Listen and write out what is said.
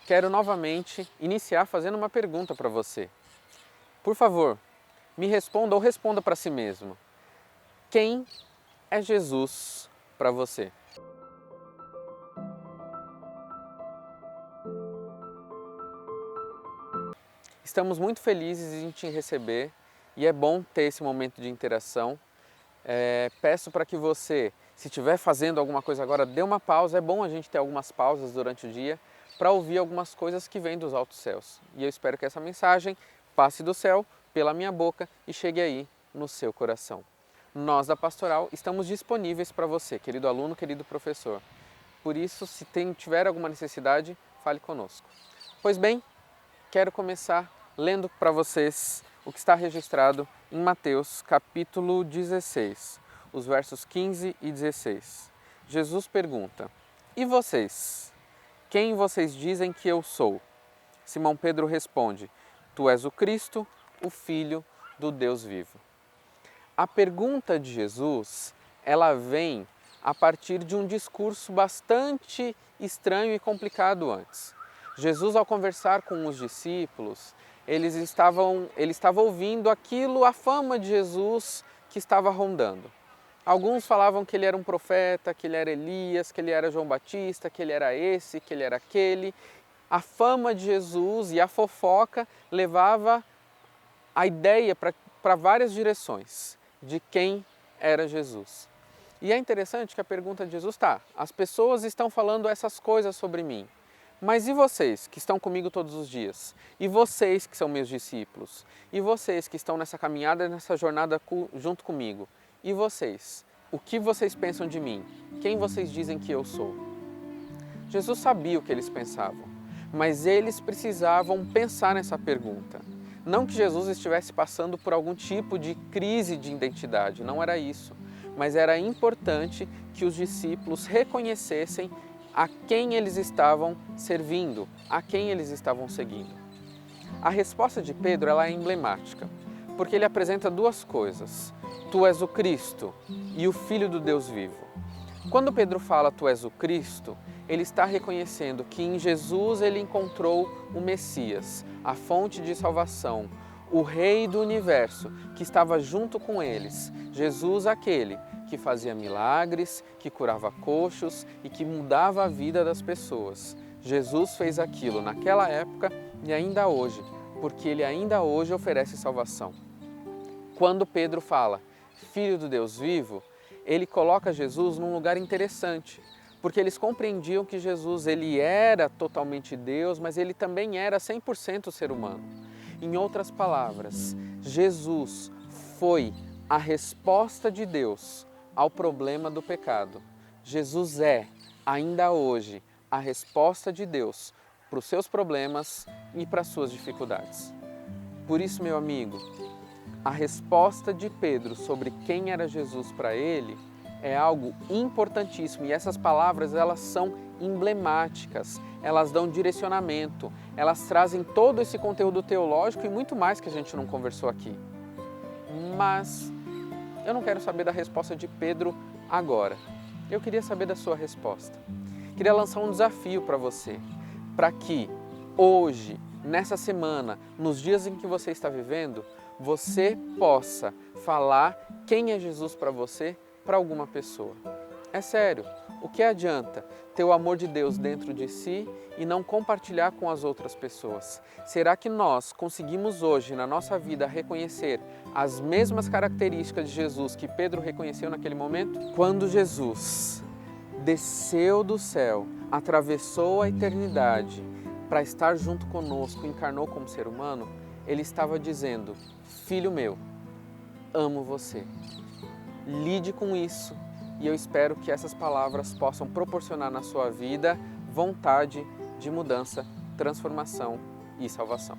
quero novamente iniciar fazendo uma pergunta para você. Por favor, me responda ou responda para si mesmo. Quem é Jesus para você? Estamos muito felizes em te receber e é bom ter esse momento de interação. Peço para que você, se estiver fazendo alguma coisa agora, dê uma pausa. É bom a gente ter algumas pausas durante o dia para ouvir algumas coisas que vêm dos altos céus. E eu espero que essa mensagem passe do céu pela minha boca e chegue aí no seu coração. Nós da Pastoral estamos disponíveis para você, querido aluno, querido professor. Por isso, se tiver alguma necessidade, fale conosco. Pois bem, quero começar lendo para vocês o que está registrado em Mateus capítulo 16, os versos 15 e 16. Jesus pergunta: E vocês? Quem vocês dizem que eu sou? Simão Pedro responde: Tu és o Cristo, o Filho do Deus vivo. A pergunta de Jesus, ela vem a partir de um discurso bastante estranho e complicado antes. Jesus, ao conversar com os discípulos, ele estava ouvindo a fama de Jesus que estava rondando. Alguns falavam que ele era um profeta, que ele era Elias, que ele era João Batista, que ele era esse, que ele era aquele. A fama de Jesus e a fofoca levava a ideia para várias direções de quem era Jesus. E é interessante que a pergunta de Jesus as pessoas estão falando essas coisas sobre mim, mas e vocês que estão comigo todos os dias? E vocês que são meus discípulos? E vocês que estão nessa caminhada, nessa jornada junto comigo? E vocês? O que vocês pensam de mim? Quem vocês dizem que eu sou? Jesus sabia o que eles pensavam, mas eles precisavam pensar nessa pergunta. Não que Jesus estivesse passando por algum tipo de crise de identidade, não era isso. Mas era importante que os discípulos reconhecessem a quem eles estavam servindo, a quem eles estavam seguindo. A resposta de Pedro ela é emblemática, porque ele apresenta duas coisas. Tu és o Cristo e o Filho do Deus vivo. Quando Pedro fala tu és o Cristo, ele está reconhecendo que em Jesus ele encontrou o Messias, a fonte de salvação, o Rei do Universo, que estava junto com eles. Jesus aquele que fazia milagres, que curava coxos e que mudava a vida das pessoas. Jesus fez aquilo naquela época e ainda hoje, porque ele ainda hoje oferece salvação. Quando Pedro fala Filho do Deus vivo, ele coloca Jesus num lugar interessante, porque eles compreendiam que Jesus ele era totalmente Deus, mas ele também era 100% ser humano. Em outras palavras, Jesus foi a resposta de Deus ao problema do pecado. Jesus é, ainda hoje, a resposta de Deus para os seus problemas e para as suas dificuldades. Por isso, meu amigo, a resposta de Pedro sobre quem era Jesus para ele é algo importantíssimo e essas palavras elas são emblemáticas, elas dão direcionamento, elas trazem todo esse conteúdo teológico e muito mais que a gente não conversou aqui. Mas eu não quero saber da resposta de Pedro agora. Eu queria saber da sua resposta. Queria lançar um desafio para você, para que hoje, nessa semana, nos dias em que você está vivendo, você possa falar quem é Jesus para você, para alguma pessoa. É sério, o que adianta ter o amor de Deus dentro de si e não compartilhar com as outras pessoas? Será que nós conseguimos hoje, na nossa vida, reconhecer as mesmas características de Jesus que Pedro reconheceu naquele momento? Quando Jesus desceu do céu, atravessou a eternidade para estar junto conosco, encarnou como ser humano, ele estava dizendo: Filho meu, amo você. Lide com isso e eu espero que essas palavras possam proporcionar na sua vida vontade de mudança, transformação e salvação.